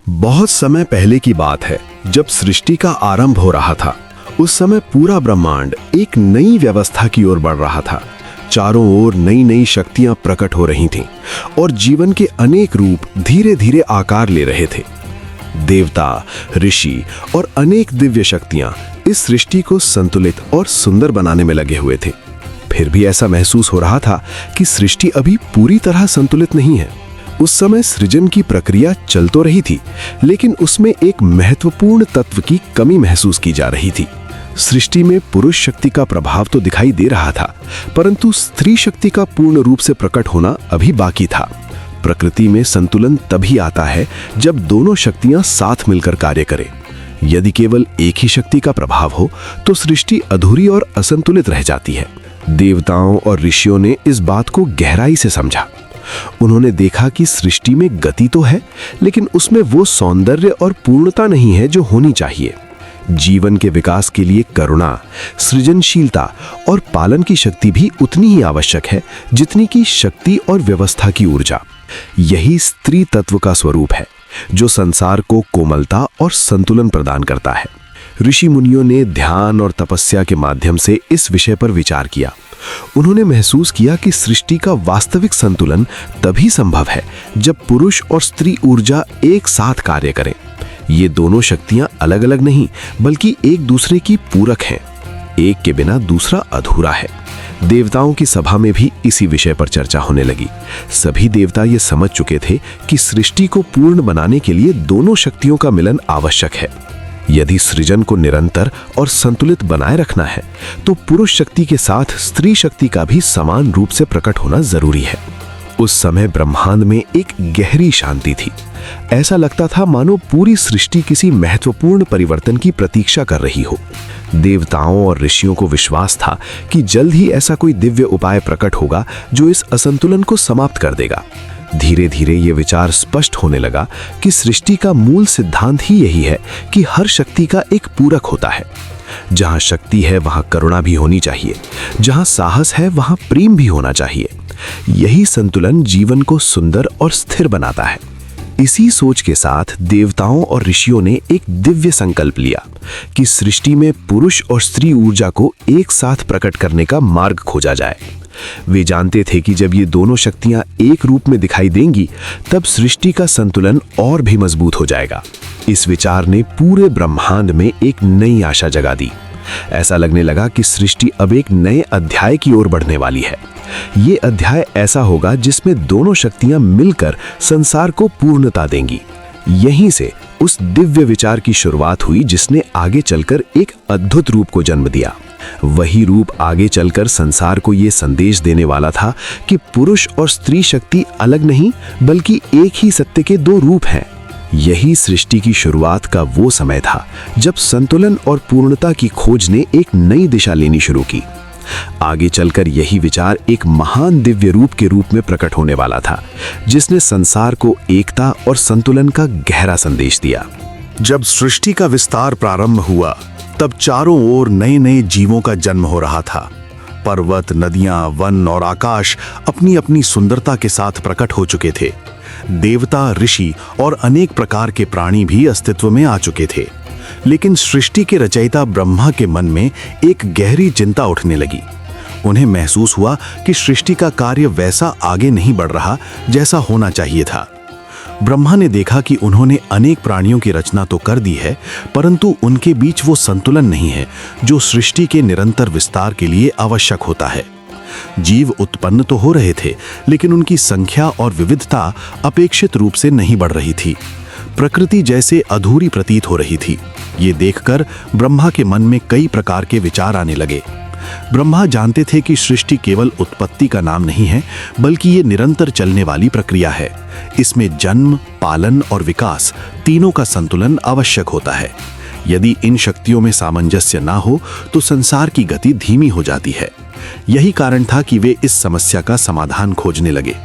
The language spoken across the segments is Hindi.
बहुत समय पहले की बात है, जब सृष्टि का आरंभ हो रहा था। उस समय पूरा ब्रह्मांड एक नई व्यवस्था की ओर बढ़ रहा था। चारों ओर नई नई शक्तियां प्रकट हो रही थीं और जीवन के अनेक रूप धीरे धीरे आकार ले रहे थे। देवता, ऋषि और अनेक दिव्य शक्तियां इस सृष्टि को संतुलित और सुंदर बनाने में लगे हुए थे। फिर भी ऐसा महसूस हो रहा था कि सृष्टि अभी पूरी तरह संतुलित नहीं है। उस समय सृजन की प्रक्रिया चल तो रही थी, लेकिन उसमें एक महत्वपूर्ण तत्व की कमी महसूस की जा रही थी। सृष्टि में पुरुष शक्ति का प्रभाव तो दिखाई दे रहा था, परंतु स्त्री शक्ति का पूर्ण रूप से प्रकट होना अभी बाकी था। प्रकृति में संतुलन तभी आता है जब दोनों शक्तियां साथ मिलकर कार्य करें। यदि केवल एक ही शक्ति का प्रभाव हो तो सृष्टि अधूरी और असंतुलित रह जाती है। देवताओं और ऋषियों ने इस बात को गहराई से समझा। उन्होंने देखा कि सृष्टि में गति तो है, लेकिन उसमें वो सौंदर्य और पूर्णता नहीं है जो होनी चाहिए। जीवन के विकास के लिए करुणा, सृजनशीलता और पालन की शक्ति भी उतनी ही आवश्यक है जितनी कि शक्ति और व्यवस्था की ऊर्जा। यही स्त्री तत्व का स्वरूप है, जो संसार को कोमलता और संतुलन प्रदान करता है। ऋषि मुनियों ने ध्यान और तपस्या के माध्यम से इस विषय पर विचार किया। उन्होंने महसूस किया कि सृष्टि का वास्तविक संतुलन तभी संभव है जब पुरुष और स्त्री ऊर्जा एक साथ कार्य करें। ये दोनों शक्तियां अलग अलग नहीं, बल्कि एक दूसरे की पूरक हैं। एक के बिना दूसरा अधूरा है। देवताओं की सभा में भी इसी विषय पर चर्चा होने लगी। सभी देवता ये समझ चुके थे कि सृष्टि को पूर्ण बनाने के लिए दोनों शक्तियों का मिलन आवश्यक है। यदि सृजन को निरंतर और संतुलित बनाए रखना है, तो पुरुष शक्ति के साथ स्त्री शक्ति का भी समान रूप से प्रकट होना जरूरी है। उस समय ब्रह्मांड में एक गहरी शांति थी। ऐसा लगता था मानो पूरी सृष्टि किसी महत्वपूर्ण परिवर्तन की प्रतीक्षा कर रही हो। देवताओं और ऋषियों को विश्वास था कि जल्द ही ऐसा कोई दिव्य उपाय प्रकट होगा जो इस असंतुलन को समाप्त कर देगा। धीरे धीरे ये विचार स्पष्ट होने लगा कि सृष्टि का मूल सिद्धांत ही यही है कि हर शक्ति का एक पूरक होता है। जहां शक्ति है वहां करुणा भी होनी चाहिए, जहां साहस है वहां प्रेम भी होना चाहिए। यही संतुलन जीवन को सुंदर और स्थिर बनाता है। इसी सोच के साथ देवताओं और ऋषियों ने एक दिव्य संकल्प लिया कि सृष्टि में पुरुष और स्त्री ऊर्जा को एक साथ प्रकट करने का मार्ग खोजा जाए। वे जानते थे कि जब ये दोनों शक्तियां एक रूप में दिखाई देंगी, तब सृष्टि का संतुलन और भी मजबूत हो जाएगा। इस विचार ने पूरे ब्रह्मांड में एक नई आशा जगा दी। ऐसा लगने लगा कि सृष्टि अब एक नए अध्याय की ओर बढ़ने वाली है। ये अध्याय ऐसा होगा जिसमें दोनों शक्तियां मिलकर संसार को पूर्णता देंगी। यहीं से उस दिव्य विचार की शुरुआत हुई जिसने आगे चलकर एक अद्भुत रूप को जन्म दिया। वही रूप आगे चलकर संसार को ये संदेश देने वाला था कि पुरुष और स्त्री शक्ति अलग नहीं, बल्कि एक ही सत्य के दो रूप हैं। यही सृष्टि की शुरुआत का वो समय था जब संतुलन और पूर्णता की खोज ने एक नई दिशा लेनी शुरू की। आगे चलकर यही विचार एक महान दिव्य रूप के रूप में प्रकट होने वाला था, जिसने संसार को एकता और संतुलन का गहरा संदेश दिया। जब सृष्टि का विस्तार प्रारंभ हुआ, तब चारों ओर नए नए जीवों का जन्म हो रहा था। पर्वत, नदियां, वन और आकाश अपनी अपनी सुंदरता के साथ प्रकट हो चुके थे। देवता, ऋषि और अनेक प्रकार के प्राणी भी अस्तित्व में आ चुके थे। लेकिन सृष्टि के रचयिता ब्रह्मा के मन में एक गहरी चिंता उठने लगी। उन्हें महसूस हुआ कि सृष्टि का कार्य वैसा आगे नहीं बढ़ रहा जैसा होना चाहिए था। ब्रह्मा ने देखा कि उन्होंने अनेक प्राणियों की रचना तो कर दी है, परंतु उनके बीच वो संतुलन नहीं है जो सृष्टि के निरंतर विस्तार के लिए आवश्यक होता है। जीव उत्पन्न तो हो रहे थे, लेकिन उनकी संख्या और विविधता अपेक्षित रूप से नहीं बढ़ रही थी। प्रकृति जैसे अधूरी प्रतीत हो रही थी। ये देखकर ब्रह्मा के मन में कई प्रकार के विचार आने लगे। ब्रह्मा जानते थे कि सृष्टि केवल उत्पत्ति का नाम नहीं है, बल्कि ये निरंतर चलने वाली प्रक्रिया है। इसमें जन्म, पालन और विकास तीनों का संतुलन आवश्यक होता है। यदि इन शक्तियों में सामंजस्य ना हो तो संसार की गति धीमी हो जाती है। यही कारण था कि वे इस समस्या का समाधान खोजने लगे।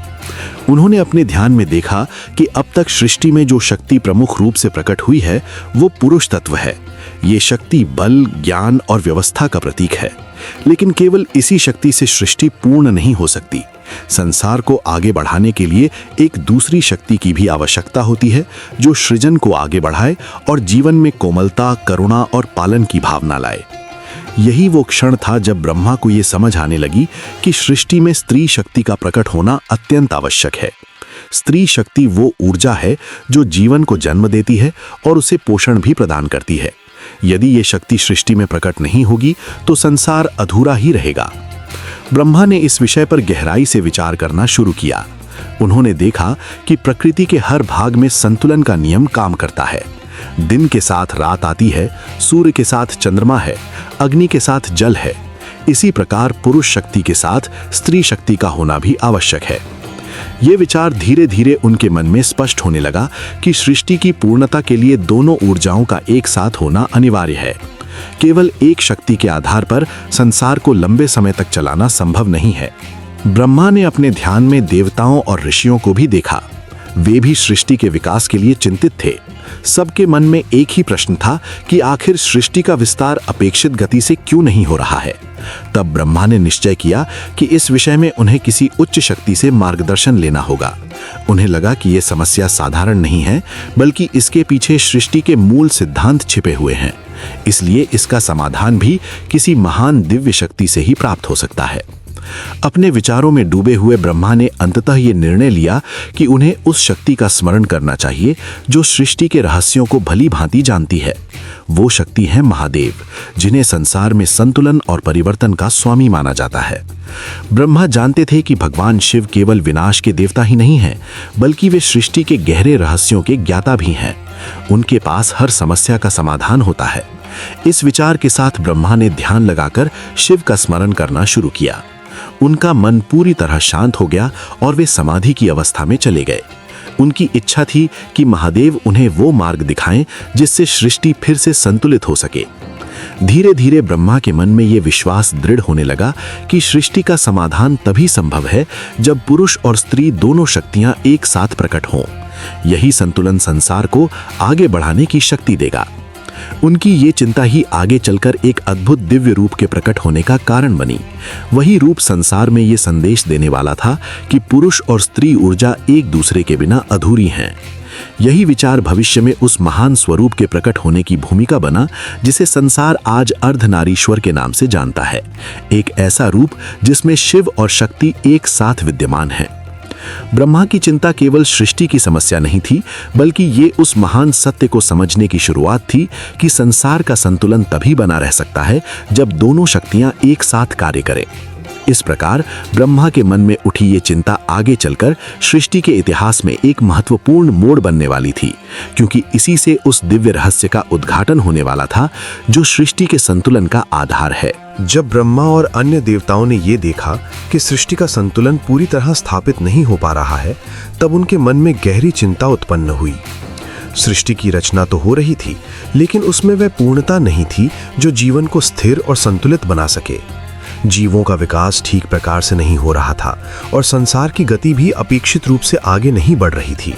उन्होंने अपने ध्यान में देखा कि अब तक सृष्टि में जो शक्ति प्रमुख रूप से प्रकट हुई है, वो पुरुष तत्व है। ये शक्ति बल, ज्ञान और व्यवस्था का प्रतीक है। लेकिन केवल इसी शक्ति से सृष्टि पूर्ण नहीं हो सकती। संसार को आगे बढ़ाने के लिए एक दूसरी शक्ति की भी आवश्यकता होती है जो सृजन को आगे बढ़ाए और जीवन में कोमलता, करुणा और पालन की भावना लाए। यही वो क्षण था जब ब्रह्मा को ये समझ आने लगी कि सृष्टि में स्त्री शक्ति का प्रकट होना अत्यंत आवश्यक है। स्त्री शक्ति वो ऊर्जा है जो जीवन को जन्म देती है और उसे पोषण भी प्रदान करती है। यदि ये शक्ति सृष्टि में प्रकट नहीं होगी तो संसार अधूरा ही रहेगा। ब्रह्मा ने इस विषय पर गहराई से विचार करना शुरू किया। उन्होंने देखा कि प्रकृति के हर भाग में संतुलन का नियम काम करता है। दिन के साथ रात आती है, सूर्य के साथ चंद्रमा है, अग्नि के साथ जल है। इसी प्रकार पुरुष शक्ति के साथ स्त्री शक्ति का होना भी आवश्यक है। ये विचार धीरे धीरे उनके मन में स्पष्ट होने लगा कि सृष्टि की पूर्णता के लिए दोनों ऊर्जाओं का एक साथ होना अनिवार्य है। केवल एक शक्ति के आधार पर संसार को लंबे समय तक चलाना संभव नहीं है। ब्रह्मा ने अपने ध्यान में देवताओं और ऋषियों को भी देखा। वे भी सृष्टि के विकास के लिए चिंतित थे। सबके मन में एक ही प्रश्न था कि आखिर सृष्टि का विस्तार अपेक्षित गति से क्यों नहीं हो रहा है। तब ब्रह्मा ने निश्चय किया कि इस विषय में उन्हें किसी उच्च शक्ति से मार्गदर्शन लेना होगा। उन्हें लगा कि यह समस्या साधारण नहीं है, बल्कि इसके पीछे सृष्टि के मूल सिद्धांत छिपे हुए हैं। इसलिए इसका समाधान भी किसी महान दिव्य शक्ति से ही प्राप्त हो सकता है। अपने विचारों में डूबे हुए ब्रह्मा ने अंततः ये निर्णय लिया कि उन्हें उस शक्ति का स्मरण करना चाहिए जो सृष्टि के रहस्यों को भली भांति जानती है। वो शक्ति है महादेव, जिन्हें संसार में संतुलन और परिवर्तन का स्वामी माना जाता है। ब्रह्मा जानते थे कि भगवान शिव केवल विनाश के देवता ही नहीं हैं, बल्कि वे सृष्टि के गहरे रहस्यों के ज्ञाता भी हैं। उनके पास हर समस्या का समाधान होता है। इस विचार के साथ ब्रह्मा ने ध्यान लगाकर शिव का स्मरण करना शुरू किया। उनका मन पूरी तरह शांत हो गया और वे समाधि की अवस्था में चले गए। उनकी इच्छा थी कि महादेव उन्हें वो मार्ग दिखाएं जिससे सृष्टि फिर से संतुलित हो सके। धीरे धीरे ब्रह्मा के मन में ये विश्वास दृढ़ होने लगा कि सृष्टि का समाधान तभी संभव है जब पुरुष और स्त्री दोनों शक्तियां एक साथ प्रकट हों। यही संतुलन संसार को आगे बढ़ाने की शक्ति देगा। उनकी ये चिंता ही आगे चलकर एक अद्भुत दिव्य रूप के प्रकट होने का कारण बनी। वही रूप संसार में ये संदेश देने वाला था कि पुरुष और स्त्री ऊर्जा एक दूसरे के बिना अधूरी हैं। यही विचार भविष्य में उस महान स्वरूप के प्रकट होने की भूमिका बना जिसे संसार आज अर्धनारीश्वर के नाम से जानता है। एक ऐसा रूप जिसमें शिव और शक्ति एक साथ विद्यमान है। ब्रह्मा की चिंता केवल सृष्टि की समस्या नहीं थी, बल्कि ये उस महान सत्य को समझने की शुरुआत थी कि संसार का संतुलन तभी बना रह सकता है जब दोनों शक्तियां एक साथ कार्य करें। इस प्रकार ब्रह्मा के मन में उठी ये चिंता आगे चलकर सृष्टि के इतिहास में एक महत्वपूर्ण मोड़ बनने वाली थी, क्योंकि इसी से उस दिव्य रहस्य का उद्घाटन होने वाला था जो सृष्टि के संतुलन का आधार है। जब ब्रह्मा और अन्य देवताओं ने ये देखा कि सृष्टि का संतुलन पूरी तरह स्थापित नहीं हो पा रहा है, तब उनके मन में गहरी चिंता उत्पन्न हुई। सृष्टि की रचना तो हो रही थी, लेकिन उसमें वह पूर्णता नहीं थी जो जीवन को स्थिर और संतुलित बना सके। जीवों का विकास ठीक प्रकार से नहीं हो रहा था और संसार की गति भी अपेक्षित रूप से आगे नहीं बढ़ रही थी।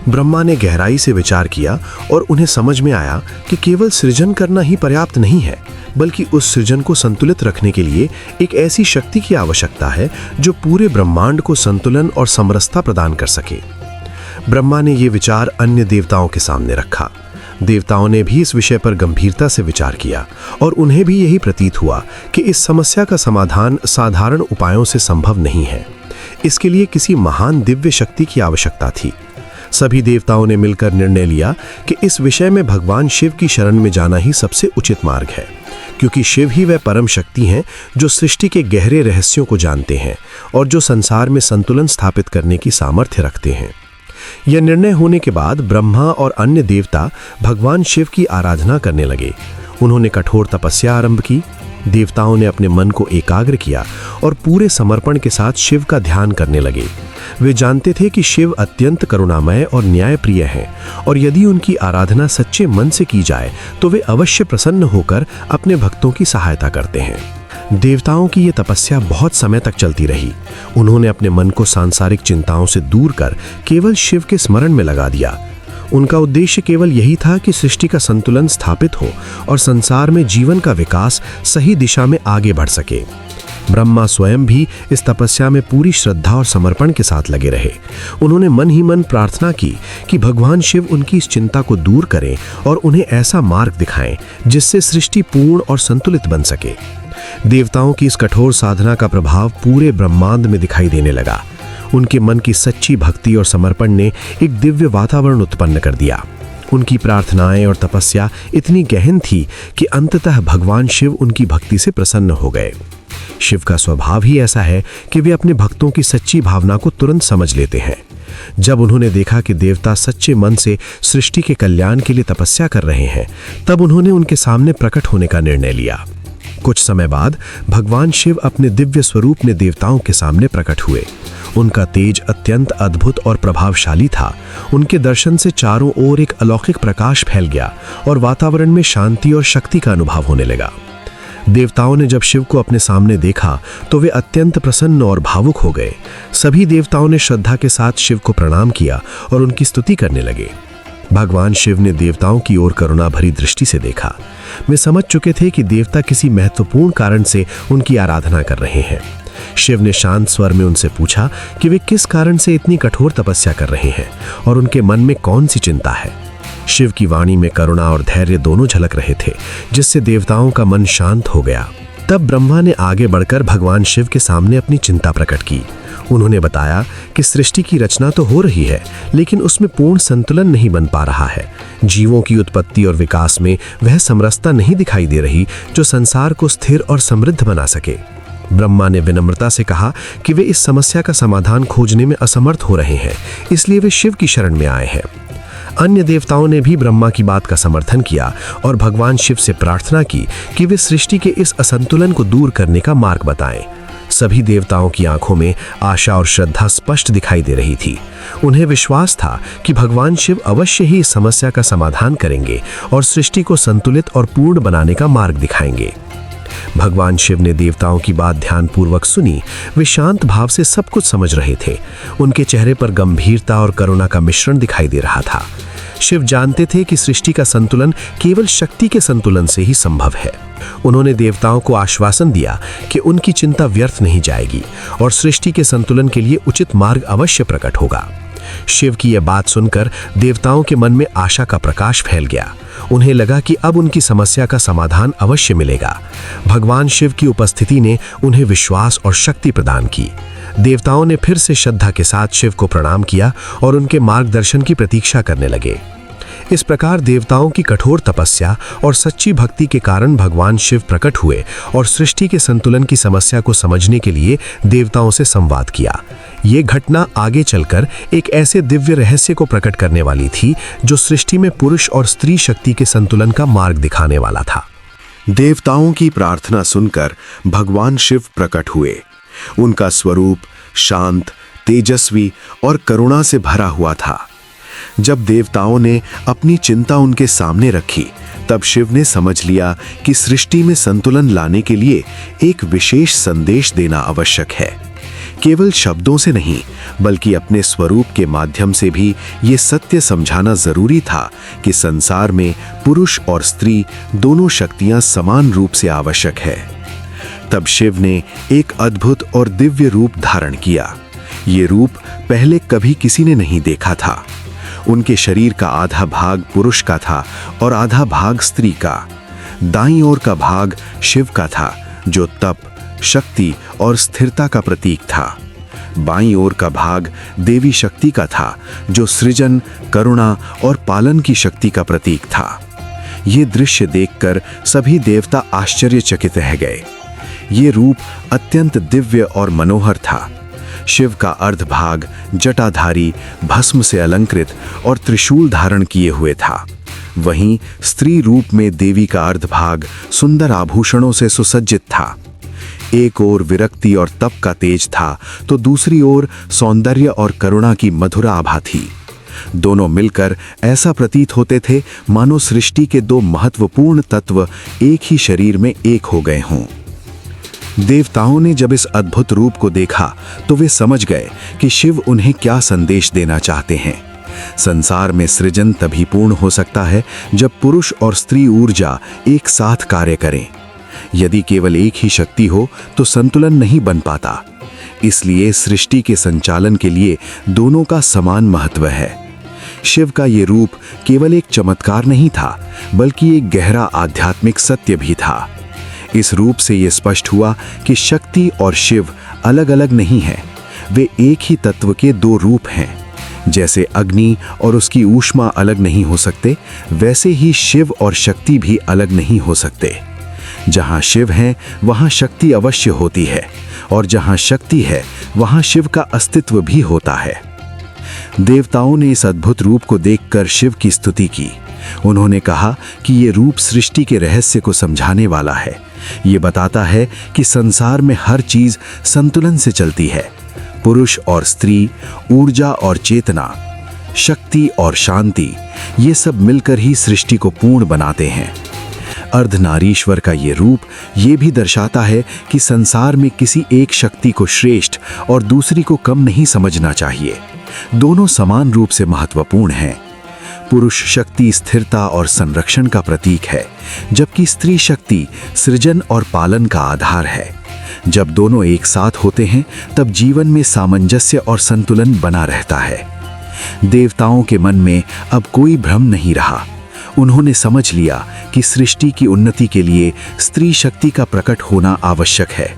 ब्रह्मा ने गहराई से विचार किया और उन्हें समझ में आया कि केवल सृजन करना ही पर्याप्त नहीं है, बल्कि उस सृजन को संतुलित रखने के लिए एक ऐसी शक्ति की आवश्यकता है जो पूरे ब्रह्मांड को संतुलन और समरसता प्रदान कर सके। ब्रह्मा ने ये विचार अन्य देवताओं के सामने रखा। देवताओं ने भी इस विषय पर गंभीरता से विचार किया और उन्हें भी यही प्रतीत हुआ कि इस समस्या का समाधान साधारण उपायों से संभव नहीं है। इसके लिए किसी महान दिव्य शक्ति की आवश्यकता थी। सभी देवताओं ने मिलकर निर्णय लिया कि इस विषय में भगवान शिव की शरण में जाना ही सबसे उचित मार्ग है, क्योंकि शिव ही वह परम शक्ति हैं जो सृष्टि के गहरे रहस्यों को जानते हैं और जो संसार में संतुलन स्थापित करने की सामर्थ्य रखते हैं। यह निर्णय होने के बाद ब्रह्मा और अन्य देवता भगवान शिव की आराधना करने लगे। उन्होंने कठोर तपस्या आरंभ की। देवताओं ने अपने मन को एकाग्र किया और पूरे समर्पण के साथ शिव का ध्यान करने लगे। वे जानते थे कि शिव अत्यंत करुणामय और न्यायप्रिय हैं और यदि उनकी आराधना सच्चे मन से की जाए तो वे अवश्य प्रसन्न होकर अपने भक्तों की सहायता करते हैं। देवताओं की ये तपस्या बहुत समय तक चलती रही। उन्होंने अपने मन को सांसारिक चिंताओं से दूर कर केवल शिव के स्मरण में लगा दिया। उनका उद्देश्य केवल यही था कि सृष्टि का संतुलन स्थापित हो और संसार में जीवन का विकास सही दिशा में आगे बढ़ सके। ब्रह्मा स्वयं भी इस तपस्या में पूरी श्रद्धा और समर्पण के साथ लगे रहे। उन्होंने मन ही मन प्रार्थना की कि भगवान शिव उनकी इस चिंता को दूर करें और उन्हें ऐसा मार्ग दिखाएं जिससे सृष्टि पूर्ण और संतुलित बन सके। देवताओं की इस कठोर साधना का प्रभाव पूरे ब्रह्मांड में दिखाई देने लगा। उनके मन की सच्ची भक्ति और समर्पण ने एक दिव्य वातावरण उत्पन्न कर दिया। उनकी प्रार्थनाएं और तपस्या इतनी गहन थी कि अंततः भगवान शिव उनकी भक्ति से प्रसन्न हो गए। शिव का स्वभाव ही ऐसा है कि वे अपने भक्तों की सच्ची भावना को तुरंत समझ लेते हैं। जब उन्होंने देखा कि देवता सच्चे मन से सृष्टि के कल्याण के लिए तपस्या कर रहे हैं, तब उन्होंने उनके सामने प्रकट होने का निर्णय लिया। कुछ समय बाद भगवान शिव अपने दिव्य स्वरूप में देवताओं के सामने प्रकट हुए। उनका तेज अत्यंत अद्भुत और प्रभावशाली था। उनके दर्शन से चारों ओर एक अलौकिक प्रकाश फैल गया और वातावरण में शांति और शक्ति का अनुभव होने लगा। देवताओं ने जब शिव को अपने सामने देखा तो वे अत्यंत प्रसन्न और भावुक हो गए। सभी देवताओं ने श्रद्धा के साथ शिव को प्रणाम किया और उनकी स्तुति करने लगे। भगवान शिव ने देवताओं की ओर करुणा भरी दृष्टि से देखा। वे समझ चुके थे कि देवता किसी महत्वपूर्ण कारण से उनकी आराधना कर रहे हैं। शिव ने शांत स्वर में उनसे पूछा कि वे किस कारण से इतनी कठोर तपस्या कर रहे हैं और उनके मन में कौन सी चिंता है। शिव की वाणी में करुणा और धैर्य दोनों झलक रहे थे, जिससे देवताओं का मन शांत हो गया। तब ब्रह्मा ने आगे बढ़कर भगवान शिव के सामने अपनी चिंता प्रकट की। उन्होंने बताया कि सृष्टि की रचना तो हो रही है, लेकिन उसमें पूर्ण संतुलन नहीं बन पा रहा है। जीवों की उत्पत्ति और विकास में वह समरसता नहीं दिखाई दे रही जो संसार को स्थिर और समृद्ध बना सके। ब्रह्मा ने विनम्रता से कहा कि वे इस समस्या का समाधान खोजने में असमर्थ हो रहे हैं, इसलिए वे शिव की शरण में आए हैं। अन्य देवताओं ने भी ब्रह्मा की बात का समर्थन किया और भगवान शिव से प्रार्थना की कि वे सृष्टि के इस असंतुलन को दूर करने का मार्ग बताएं। सभी देवताओं की आंखों में आशा और श्रद्धा स्पष्ट दिखाई दे रही थी। उन्हें विश्वास था कि भगवान शिव अवश्य ही इस समस्या का समाधान करेंगे और सृष्टि को संतुलित और पूर्ण बनाने का मार्ग दिखाएंगे। भगवान शिव ने देवताओं की बात ध्यानपूर्वक सुनी। वे शांत भाव से सब कुछ समझ रहे थे। उनके चेहरे पर गंभीरता और करुणा का मिश्रण दिखाई दे रहा था। शिव जानते थे कि सृष्टि का संतुलन केवल शक्ति के संतुलन से ही संभव है। उन्होंने देवताओं को आश्वासन दिया कि उनकी चिंता व्यर्थ नहीं जाएगी और सृष्टि के संतुलन के लिए उचित मार्ग अवश्य प्रकट होगा। शिव की यह बात सुनकर देवताओं के मन में आशा का प्रकाश फैल गया। उन्हें लगा कि अब उनकी समस्या का समाधान अवश्य मिलेगा। भगवान शिव की उपस्थिति ने उन्हें विश्वास और शक्ति प्रदान की। देवताओं ने फिर से श्रद्धा के साथ शिव को प्रणाम किया और उनके मार्गदर्शन की प्रतीक्षा करने लगे। इस प्रकार देवताओं की कठोर तपस्या और सच्ची भक्ति के कारण भगवान शिव प्रकट हुए और सृष्टि के संतुलन की समस्या को समझने के लिए देवताओं से संवाद किया। ये घटना आगे चलकर एक ऐसे दिव्य रहस्य को प्रकट करने वाली थी जो सृष्टि में पुरुष और स्त्री शक्ति के संतुलन का मार्ग दिखाने वाला था। देवताओं की प्रार्थना सुनकर भगवान शिव प्रकट हुए। उनका स्वरूप शांत, तेजस्वी और करुणा से भरा हुआ था। जब देवताओं ने अपनी चिंता उनके सामने रखी, तब शिव ने समझ लिया कि सृष्टि में संतुलन लाने के लिए एक विशेष संदेश देना आवश्यक है। केवल शब्दों से नहीं, बल्कि अपने स्वरूप के माध्यम से भी ये सत्य समझाना जरूरी था कि संसार में पुरुष और स्त्री दोनों शक्तियां समान रूप से आवश्यक है। तब शिव ने एक अद्भुत और दिव्य रूप धारण किया। ये रूप पहले कभी किसी ने नहीं देखा था। उनके शरीर का आधा भाग पुरुष का था और आधा भाग स्त्री का। दाईं ओर का भाग शिव का था, जो तप, शक्ति और स्थिरता का प्रतीक था। बाईं ओर का भाग देवी शक्ति का था, जो सृजन, करुणा और पालन की शक्ति का प्रतीक था। ये दृश्य देखकर सभी देवता आश्चर्यचकित रह गए। ये रूप अत्यंत दिव्य और मनोहर था। शिव का अर्धभाग जटाधारी, भस्म से अलंकृत और त्रिशूल धारण किए हुए था। वहीं स्त्री रूप में देवी का अर्धभाग सुंदर आभूषणों से सुसज्जित था। एक ओर विरक्ति और तप का तेज था, तो दूसरी ओर सौंदर्य और करुणा की मधुर आभा थी। दोनों मिलकर ऐसा प्रतीत होते थे मानो सृष्टि के दो महत्वपूर्ण तत्व एक ही शरीर में एक हो गए हों। देवताओं ने जब इस अद्भुत रूप को देखा तो वे समझ गए कि शिव उन्हें क्या संदेश देना चाहते हैं। संसार में सृजन तभी पूर्ण हो सकता है जब पुरुष और स्त्री ऊर्जा एक साथ कार्य करें। यदि केवल एक ही शक्ति हो तो संतुलन नहीं बन पाता। इसलिए सृष्टि के संचालन के लिए दोनों का समान महत्व है। शिव का ये रूप केवल एक चमत्कार नहीं था, बल्कि एक गहरा आध्यात्मिक सत्य भी था। इस रूप से ये स्पष्ट हुआ कि शक्ति और शिव अलग अलग नहीं हैं, वे एक ही तत्व के दो रूप हैं। जैसे अग्नि और उसकी ऊष्मा अलग नहीं हो सकते, वैसे ही शिव और शक्ति भी अलग नहीं हो सकते। जहाँ शिव है वहाँ शक्ति अवश्य होती है, और जहाँ शक्ति है वहाँ शिव का अस्तित्व भी होता है। देवताओं ने इस अद्भुत रूप को देखकर शिव की स्तुति की। उन्होंने कहा कि ये रूप सृष्टि के रहस्य को समझाने वाला है। ये बताता है कि संसार में हर चीज संतुलन से चलती है। पुरुष और स्त्री, ऊर्जा और चेतना, शक्ति और शांति, ये सब मिलकर ही सृष्टि को पूर्ण बनाते हैं। अर्धनारीश्वर का ये रूप ये भी दर्शाता है कि संसार में किसी एक शक्ति को श्रेष्ठ और दूसरी को कम नहीं समझना चाहिए। दोनों समान रूप से महत्वपूर्ण हैं। पुरुष शक्ति स्थिरता और संरक्षण का प्रतीक है, जबकि स्त्री शक्ति सृजन और पालन का आधार है। जब दोनों एक साथ होते हैं तब जीवन में सामंजस्य और संतुलन बना रहता है। देवताओं के मन में अब कोई भ्रम नहीं रहा। उन्होंने समझ लिया कि सृष्टि की उन्नति के लिए स्त्री शक्ति का प्रकट होना आवश्यक है।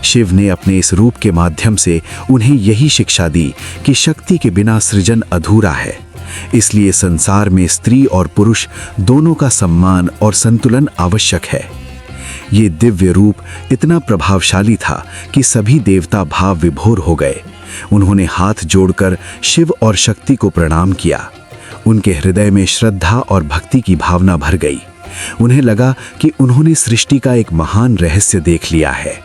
शिव ने अपने इस रूप के माध्यम से उन्हें यही शिक्षा दी कि शक्ति के बिना सृजन अधूरा है। इसलिए संसार में स्त्री और पुरुष दोनों का सम्मान और संतुलन आवश्यक है। ये दिव्य रूप इतना प्रभावशाली था कि सभी देवता भाव विभोर हो गए। उन्होंने हाथ जोड़कर शिव और शक्ति को प्रणाम किया। उनके हृदय में श्रद्धा और भक्ति की भावना भर गई। उन्हें लगा कि उन्होंने सृष्टि का एक महान रहस्य देख लिया है।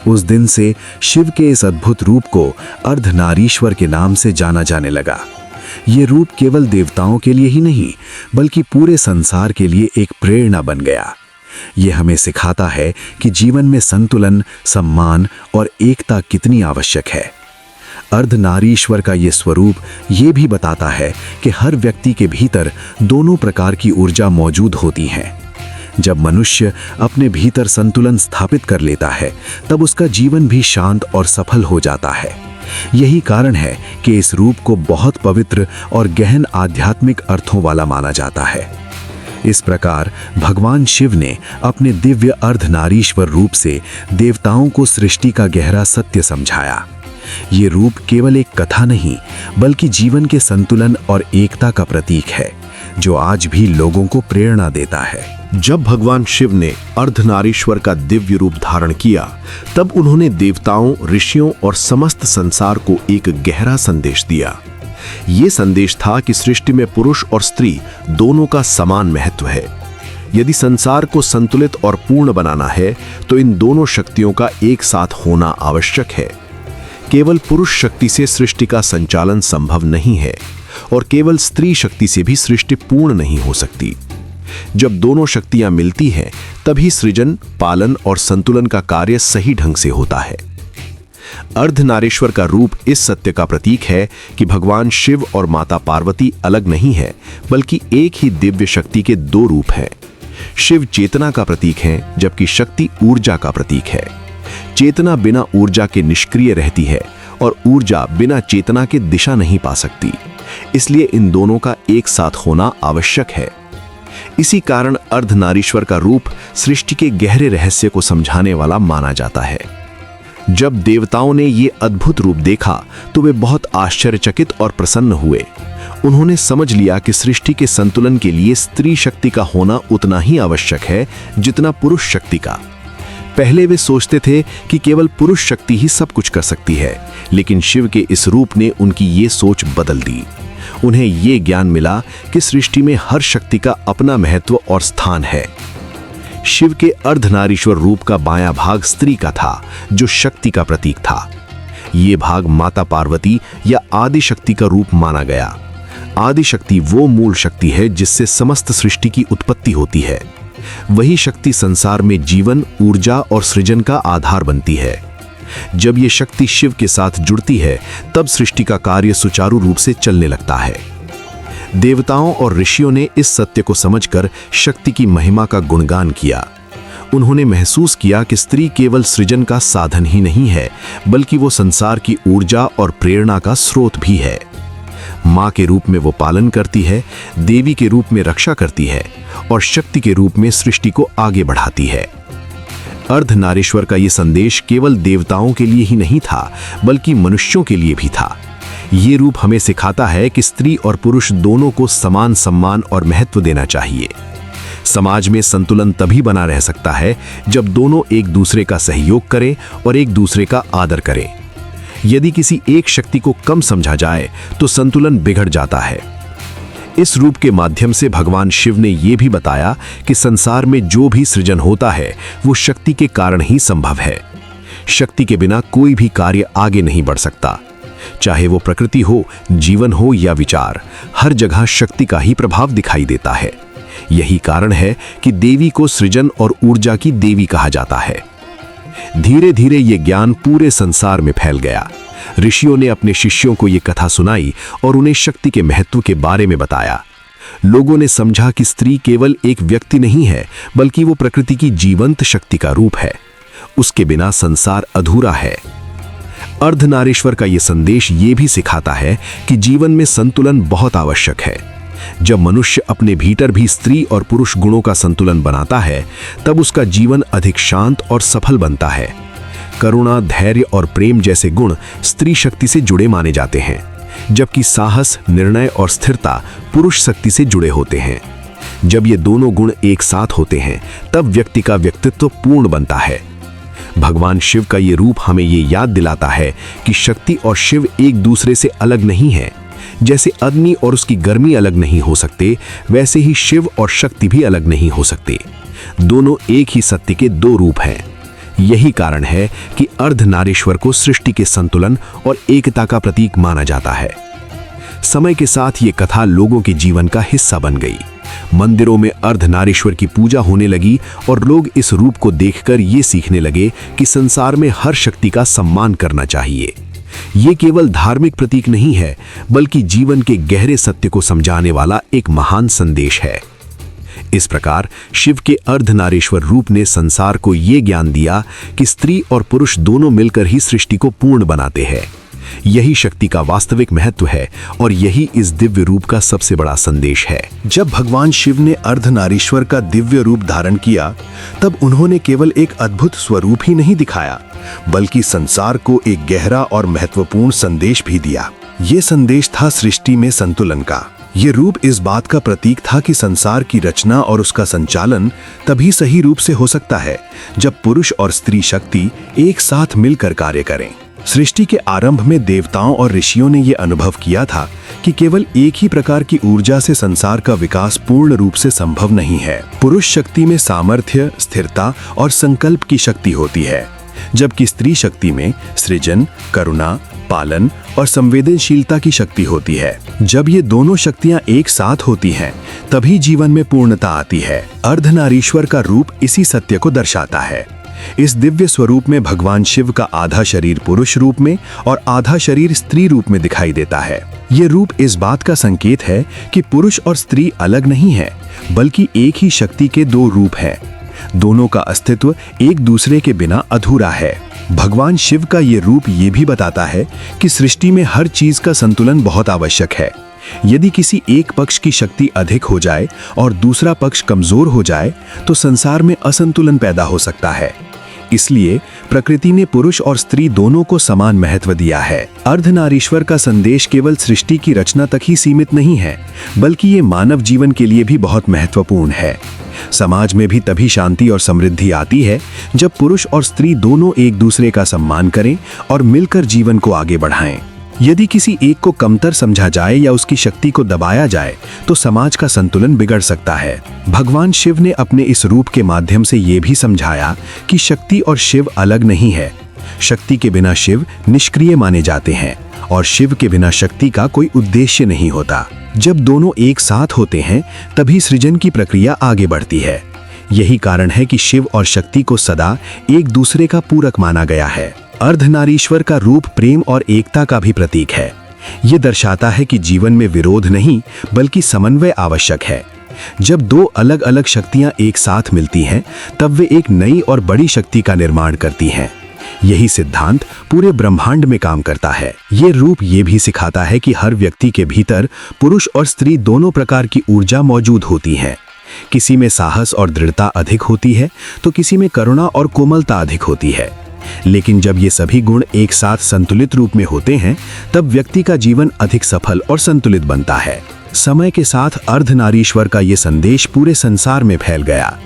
उस दिन से शिव के इस अद्भुत रूप को अर्धनारीश्वर के नाम से जाना जाने लगा। ये रूप केवल देवताओं के लिए ही नहीं, बल्कि पूरे संसार के लिए एक प्रेरणा बन गया। ये हमें सिखाता है कि जीवन में संतुलन, सम्मान और एकता कितनी आवश्यक है। अर्धनारीश्वर का ये स्वरूप ये भी बताता है कि हर व्यक्ति के भीतर दोनों प्रकार की ऊर्जा मौजूद होती हैं। जब मनुष्य अपने भीतर संतुलन स्थापित कर लेता है, तब उसका जीवन भी शांत और सफल हो जाता है। यही कारण है कि इस रूप को बहुत पवित्र और गहन आध्यात्मिक अर्थों वाला माना जाता है। इस प्रकार भगवान शिव ने अपने दिव्य अर्धनारीश्वर रूप से देवताओं को सृष्टि का गहरा सत्य समझाया। ये रूप केवल एक कथा नहीं, बल्कि जीवन के संतुलन और एकता का प्रतीक है, जो आज भी लोगों को प्रेरणा देता है। जब भगवान शिव ने अर्धनारीश्वर का दिव्य रूप धारण किया, तब उन्होंने देवताओं, ऋषियों और समस्त संसार को एक गहरा संदेश दिया। ये संदेश था कि सृष्टि में पुरुष और स्त्री दोनों का समान महत्व है। यदि संसार को संतुलित और पूर्ण बनाना है, तो इन दोनों शक्तियों का एक साथ होना आवश्यक है। केवल पुरुष शक्ति से सृष्टि का संचालन संभव नहीं है, और केवल स्त्री शक्ति से भी सृष्टि पूर्ण नहीं हो सकती। जब दोनों शक्तियां मिलती हैं, तभी सृजन, पालन और संतुलन का कार्य सही ढंग से होता है। अर्धनारीश्वर का रूप इस सत्य का प्रतीक है कि भगवान शिव और माता पार्वती अलग नहीं है, बल्कि एक ही दिव्य शक्ति के दो रूप हैं। शिव चेतना का प्रतीक है, जबकि शक्ति ऊर्जा का प्रतीक है। चेतना बिना ऊर्जा के निष्क्रिय रहती है, और ऊर्जा बिना चेतना के दिशा नहीं पा सकती। इसलिए इन दोनों का एक साथ होना आवश्यक है। इसी कारण अर्धनारीश्वर का रूप सृष्टि के गहरे रहस्य को समझाने वाला माना जाता है। जब देवताओं ने ये अद्भुत रूप देखा, तो वे बहुत आश्चर्यचकित और प्रसन्न हुए। उन्होंने समझ लिया कि सृष्टि के संतुलन के लिए स्त्री शक्ति का होना उतना ही आवश्यक है जितना पुरुष शक्ति का। पहले वे सोचते थे कि केवल पुरुष शक्ति ही सब कुछ कर सकती है, लेकिन शिव के इस रूप ने उनकी ये सोच बदल दी। उन्हें ये ज्ञान मिला कि सृष्टि में हर शक्ति का अपना महत्व और स्थान है। शिव के अर्धनारीश्वर रूप का बायां भाग स्त्री का था, जो शक्ति का प्रतीक था। ये भाग माता पार्वती या आदि शक्ति का रूप माना गया। आदि शक्ति वो मूल शक्ति है जिससे समस्त सृष्टि की उत्पत्ति होती है। वही शक्ति संसार में जीवन, ऊर्जा और सृजन का आधार बनती है। जब ये शक्ति शिव के साथ जुड़ती है, तब सृष्टि का कार्य सुचारू रूप से चलने लगता है। देवताओं और ऋषियों ने इस सत्य को समझकर शक्ति की महिमा का गुणगान किया। उन्होंने महसूस किया कि स्त्री केवल सृजन का साधन ही नहीं है, बल्कि वो संसार की ऊर्जा और प्रेरणा का स्रोत भी है। माँ के रूप में वो पालन करती है, देवी के रूप में रक्षा करती है और शक्ति के रूप में सृष्टि को आगे बढ़ाती है। अर्धनारीश्वर का ये संदेश केवल देवताओं के लिए ही नहीं था, बल्कि मनुष्यों के लिए भी था। ये रूप हमें सिखाता है कि स्त्री और पुरुष दोनों को समान सम्मान और महत्व देना चाहिए। समाज में संतुलन तभी बना रह सकता है जब दोनों एक दूसरे का सहयोग करें और एक दूसरे का आदर करें। यदि किसी एक शक्ति को कम समझा जाए तो संतुलन बिगड़ जाता है। इस रूप के माध्यम से भगवान शिव ने यह भी बताया कि संसार में जो भी सृजन होता है वो शक्ति के कारण ही संभव है। शक्ति के बिना कोई भी कार्य आगे नहीं बढ़ सकता। चाहे वो प्रकृति हो, जीवन हो या विचार, हर जगह शक्ति का ही प्रभाव दिखाई देता है। यही कारण है कि देवी को सृजन और ऊर्जा की देवी कहा जाता है। धीरे धीरे ये ज्ञान पूरे संसार में फैल गया। ऋषियों ने अपने शिष्यों को ये कथा सुनाई और उन्हें शक्ति के महत्व के बारे में बताया। लोगों ने समझा कि स्त्री केवल एक व्यक्ति नहीं है, बल्कि वो प्रकृति की जीवंत शक्ति का रूप है। उसके बिना संसार अधूरा है। अर्धनारीश्वर का ये संदेश ये भी सिखाता है कि जीवन में संतुलन बहुत आवश्यक है। जब मनुष्य अपने भीतर भी स्त्री और पुरुष गुणों का संतुलन बनाता है, तब उसका जीवन अधिक शांत और सफल बनता है। करुणा, धैर्य और प्रेम जैसे गुण स्त्री शक्ति से जुड़े माने जाते हैं, जबकि साहस, निर्णय और स्थिरता पुरुष शक्ति से जुड़े होते हैं। जब ये दोनों गुण एक साथ होते हैं, तब व्यक्ति का व्यक्तित्व पूर्ण बनता है। भगवान शिव का ये रूप हमें ये याद दिलाता है कि शक्ति और शिव एक दूसरे से अलग नहीं है। जैसे अग्नि और उसकी गर्मी अलग नहीं हो सकते, वैसे ही शिव और शक्ति भी अलग नहीं हो सकते। दोनों एक ही सत्य के दो रूप हैं। यही कारण है कि अर्धनारीश्वर को सृष्टि के संतुलन और एकता का प्रतीक माना जाता है। समय के साथ ये कथा लोगों के जीवन का हिस्सा बन गई। मंदिरों में अर्धनारीश्वर की पूजा होने लगी और लोग इस रूप को देखकर ये सीखने लगे कि संसार में हर शक्ति का सम्मान करना चाहिए। ये केवल धार्मिक प्रतीक नहीं है, बल्कि जीवन के गहरे सत्य को समझाने वाला एक महान संदेश है। इस प्रकार शिव के अर्धनारीश्वर रूप ने संसार को ये ज्ञान दिया कि स्त्री और पुरुष दोनों मिलकर ही सृष्टि को पूर्ण बनाते हैं। यही शक्ति का वास्तविक महत्व है और यही इस दिव्य रूप का सबसे बड़ा संदेश है। जब भगवान शिव ने अर्धनारीश्वर का दिव्य रूप धारण किया, तब उन्होंने केवल एक अद्भुत स्वरूप ही नहीं दिखाया, बल्कि संसार को एक गहरा और महत्वपूर्ण संदेश भी दिया। ये संदेश था सृष्टि में संतुलन का। ये रूप इस बात का प्रतीक था कि संसार की रचना और उसका संचालन तभी सही रूप से हो सकता है जब पुरुष और स्त्री शक्ति एक साथ मिलकर कार्य करें। सृष्टि के आरंभ में देवताओं और ऋषियों ने यह अनुभव किया था कि केवल एक ही प्रकार की ऊर्जा से संसार का विकास पूर्ण रूप से संभव नहीं है। पुरुष शक्ति में सामर्थ्य, स्थिरता और संकल्प की शक्ति होती है, जबकि स्त्री शक्ति में सृजन, करुणा, पालन और संवेदनशीलता की शक्ति होती है। जब ये दोनों शक्तियां एक साथ होती हैं, तभी जीवन में पूर्णता आती है। अर्धनारीश्वर का रूप इसी सत्य को दर्शाता है। इस दिव्य स्वरूप में भगवान शिव का आधा शरीर पुरुष रूप में और आधा शरीर स्त्री रूप में दिखाई देता है। ये रूप इस बात का संकेत है कि पुरुष और स्त्री अलग नहीं है, बल्कि एक ही शक्ति के दो रूप हैं। दोनों का अस्तित्व एक दूसरे के बिना अधूरा है। भगवान शिव का ये रूप ये भी बताता है कि सृष्टि में हर चीज का संतुलन बहुत आवश्यक है। यदि किसी एक पक्ष की शक्ति अधिक हो जाए और दूसरा पक्ष कमजोर हो जाए, तो संसार में असंतुलन पैदा हो सकता है। इसलिए प्रकृति ने पुरुष और स्त्री दोनों को समान महत्व दिया है। अर्धनारीश्वर का संदेश केवल सृष्टि की रचना तक ही सीमित नहीं है, बल्कि ये मानव जीवन के लिए भी बहुत महत्वपूर्ण है। समाज में भी तभी शांति और समृद्धि आती है जब पुरुष और स्त्री दोनों एक दूसरे का सम्मान करें और मिलकर जीवन को आगे बढ़ाएं। यदि किसी एक को कमतर समझा जाए या उसकी शक्ति को दबाया जाए, तो समाज का संतुलन बिगड़ सकता है। भगवान शिव ने अपने इस रूप के माध्यम से ये भी समझाया कि शक्ति और शिव अलग नहीं है। शक्ति के बिना शिव निष्क्रिय माने जाते हैं और शिव के बिना शक्ति का कोई उद्देश्य नहीं होता। जब दोनों एक साथ होते हैं, तभी सृजन की प्रक्रिया आगे बढ़ती है। यही कारण है कि शिव और शक्ति को सदा एक दूसरे का पूरक माना गया है। अर्धनारीश्वर का रूप प्रेम और एकता का भी प्रतीक है। ये दर्शाता है कि जीवन में विरोध नहीं, बल्कि समन्वय आवश्यक है। जब दो अलग अलग शक्तियां एक साथ मिलती हैं, तब वे एक नई और बड़ी शक्ति का निर्माण करती हैं। यही सिद्धांत पूरे ब्रह्मांड में काम करता है। ये रूप ये भी सिखाता है कि हर व्यक्ति के भीतर पुरुष और स्त्री दोनों प्रकार की ऊर्जा मौजूद होती है। किसी में साहस और दृढ़ता अधिक होती है, तो किसी में करुणा और कोमलता अधिक होती है। लेकिन जब ये सभी गुण एक साथ संतुलित रूप में होते हैं, तब व्यक्ति का जीवन अधिक सफल और संतुलित बनता है। समय के साथ अर्धनारीश्वर का ये संदेश पूरे संसार में फैल गया।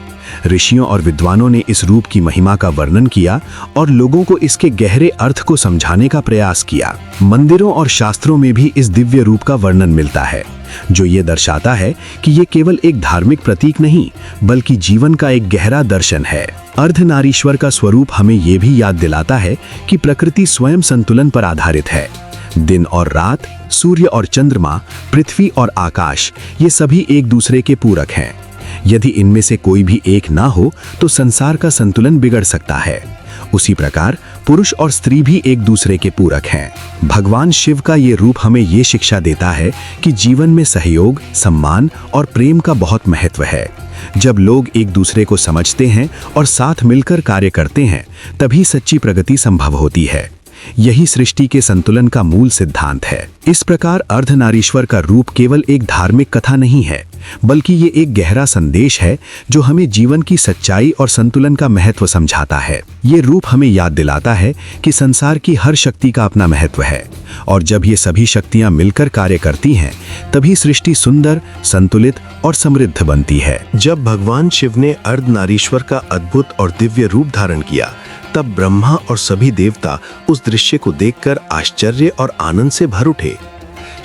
ऋषियों और विद्वानों ने इस रूप की महिमा का वर्णन किया और लोगों को इसके गहरे अर्थ को समझाने का प्रयास किया। मंदिरों और शास्त्रों में भी इस दिव्य रूप का वर्णन मिलता है, जो ये दर्शाता है कि ये केवल एक धार्मिक प्रतीक नहीं, बल्कि जीवन का एक गहरा दर्शन है। अर्धनारीश्वर का स्वरूप हमें ये भी याद दिलाता है कि प्रकृति स्वयं संतुलन पर आधारित है। दिन और रात, सूर्य और चंद्रमा, पृथ्वी और आकाश, ये सभी एक दूसरे के पूरक हैं। यदि इनमें से कोई भी एक ना हो तो संसार का संतुलन बिगड़ सकता है। उसी प्रकार पुरुष और स्त्री भी एक दूसरे के पूरक हैं। भगवान शिव का ये रूप हमें ये शिक्षा देता है कि जीवन में सहयोग, सम्मान और प्रेम का बहुत महत्व है। जब लोग एक दूसरे को समझते हैं और साथ मिलकर कार्य करते हैं, तभी सच्ची प्रगति संभव होती है। यही सृष्टि के संतुलन का मूल सिद्धांत है। इस प्रकार अर्धनारीश्वर का रूप केवल एक धार्मिक कथा नहीं है, बल्कि ये एक गहरा संदेश है जो हमें जीवन की सच्चाई और संतुलन का महत्व समझाता है। ये रूप हमें याद दिलाता है कि संसार की हर शक्ति का अपना महत्व है, और जब ये सभी शक्तियां मिलकर कार्य करती हैं, तभी सृष्टि सुंदर, संतुलित और समृद्ध बनती है। जब भगवान शिव ने अर्धनारीश्वर का अद्भुत और दिव्य रूप धारण किया, तब ब्रह्मा और सभी देवता उस दृश्य को देखकर आश्चर्य और आनंद से भर उठे।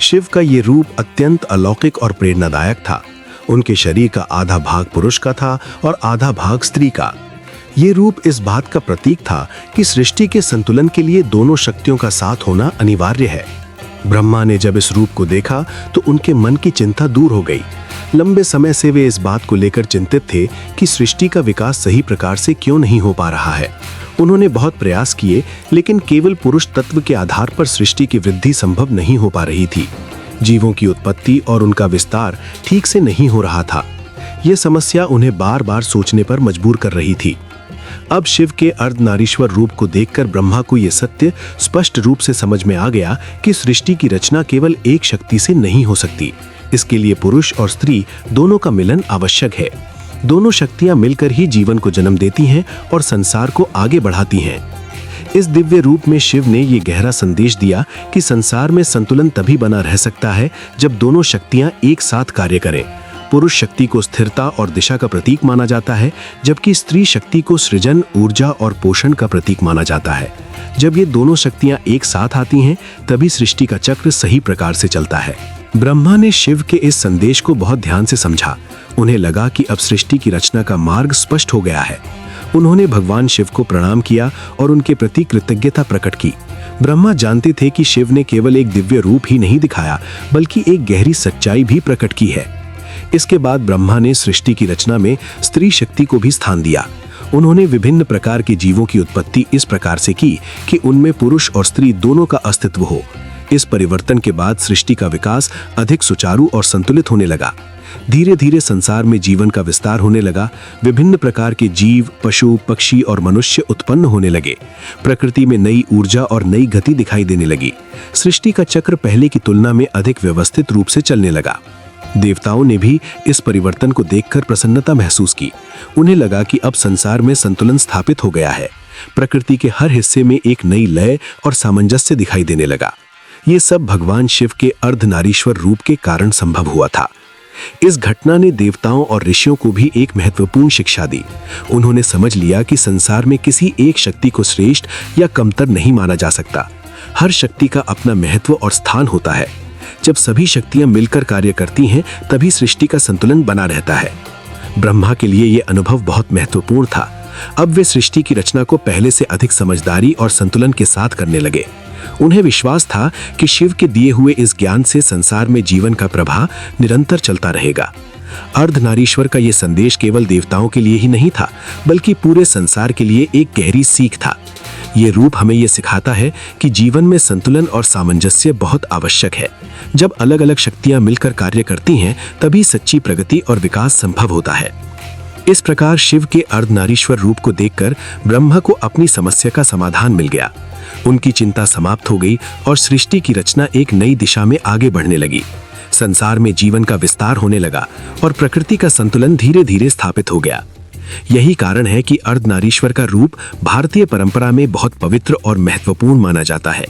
शिव का ये रूप अत्यंत अलौकिक और प्रेरणादायक था। उनके शरीर का आधा भाग पुरुष का था और आधा भाग स्त्री का। ये रूप इस बात का प्रतीक था कि सृष्टि के संतुलन के लिए दोनों शक्तियों का साथ होना अनिवार्य है। ब्रह्मा ने जब इस रूप को देखा तो उनके मन की चिंता दूर हो गई। लंबे समय से वे इस बात को लेकर चिंतित थे कि सृष्टि का विकास सही प्रकार से क्यों नहीं हो पा रहा है। उन्होंने बहुत प्रयास किए, लेकिन केवल पुरुष तत्व के आधार पर सृष्टि की वृद्धि संभव नहीं हो पा रही थी। जीवों की उत्पत्ति और उनका विस्तार ठीक से नहीं हो रहा था। यह समस्या उन्हें बार बार सोचने पर मजबूर कर रही थी। अब शिव के अर्धनारीश्वर रूप को देखकर ब्रह्मा को यह सत्य स्पष्ट रूप से समझ में आ गया कि सृष्टि की रचना केवल एक शक्ति से नहीं हो सकती। इसके लिए पुरुष और स्त्री दोनों का मिलन आवश्यक है। दोनों शक्तियां मिलकर ही जीवन को जन्म देती हैं और संसार को आगे बढ़ाती हैं। इस दिव्य रूप में शिव ने ये गहरा संदेश दिया कि संसार में संतुलन तभी बना रह सकता है जब दोनों शक्तियां एक साथ कार्य करें। पुरुष शक्ति को स्थिरता और दिशा का प्रतीक माना जाता है, जबकि स्त्री शक्ति को सृजन, ऊर्जा और पोषण का प्रतीक माना जाता है। जब ये दोनों शक्तियां एक साथ आती हैं, तभी सृष्टि का चक्र सही प्रकार से चलता है। ब्रह्मा ने शिव के इस संदेश को बहुत ध्यान से समझा। उन्हें लगा कि अब सृष्टि की रचना का मार्ग स्पष्ट हो गया है। उन्होंने भगवान शिव को प्रणाम किया और उनके प्रति कृतज्ञता प्रकट की। ब्रह्मा जानते थे कि शिव ने केवल एक दिव्य रूप ही नहीं दिखाया, बल्कि एक गहरी सच्चाई भी प्रकट की है। इसके बाद ब्रह्मा ने सृष्टि की रचना में स्त्री शक्ति को भी स्थान दिया। उन्होंने विभिन्न प्रकार के जीवों की उत्पत्ति इस प्रकार से की कि उनमें पुरुष और स्त्री दोनों का अस्तित्व हो। इस परिवर्तन के बाद सृष्टि का विकास अधिक सुचारू और संतुलित होने लगा। धीरे धीरे संसार में जीवन का विस्तार होने लगा। विभिन्न प्रकार के जीव, पशु, पक्षी और मनुष्य उत्पन्न होने लगे। प्रकृति में नई ऊर्जा और नई गति दिखाई देने लगी। सृष्टि का चक्र पहले की तुलना में अधिक व्यवस्थित रूप से चलने लगा। देवताओं ने भी इस परिवर्तन को देखकर प्रसन्नता महसूस की। उन्हें लगा कि अब संसार में संतुलन स्थापित हो गया है। प्रकृति के हर हिस्से में एक नई लय और सामंजस्य दिखाई देने लगा। ये सब भगवान शिव के अर्धनारीश्वर रूप के कारण संभव हुआ था। इस घटना ने देवताओं और ऋषियों को भी एक महत्वपूर्ण शिक्षा दी। उन्होंने समझ लिया कि संसार में किसी एक शक्ति को श्रेष्ठ या कमतर नहीं माना जा सकता। हर शक्ति का अपना महत्व और स्थान होता है। जब सभी शक्तियां मिलकर कार्य करती हैं, तभी सृष्टि का संतुलन बना रहता है। ब्रह्मा के लिए यह अनुभव बहुत महत्वपूर्ण था। अब वे सृष्टि की रचना को पहले से अधिक समझदारी और संतुलन के साथ करने लगे। उन्हें विश्वास था कि शिव के दिए हुए इस ज्ञान से संसार में जीवन का प्रवाह निरंतर चलता रहेगा। अर्धनारीश्वर का यह संदेश केवल देवताओं के लिए ही नहीं था, बल्कि पूरे संसार के लिए एक गहरी सीख था। ये रूप हमें ये सिखाता है कि जीवन में संतुलन और सामंजस्य बहुत आवश्यक है। जब अलग अलग शक्तियां मिलकर कार्य करती हैं, तभी सच्ची प्रगति और विकास संभव होता है। इस प्रकार शिव के अर्धनारीश्वर रूप को देखकर ब्रह्मा को अपनी समस्या का समाधान मिल गया। उनकी चिंता समाप्त हो गई और सृष्टि की रचना एक नई दिशा में आगे बढ़ने लगी। संसार में जीवन का विस्तार होने लगा और प्रकृति का संतुलन धीरे धीरे स्थापित हो गया। यही कारण है कि अर्धनारीश्वर का रूप भारतीय परंपरा में बहुत पवित्र और महत्वपूर्ण माना जाता है।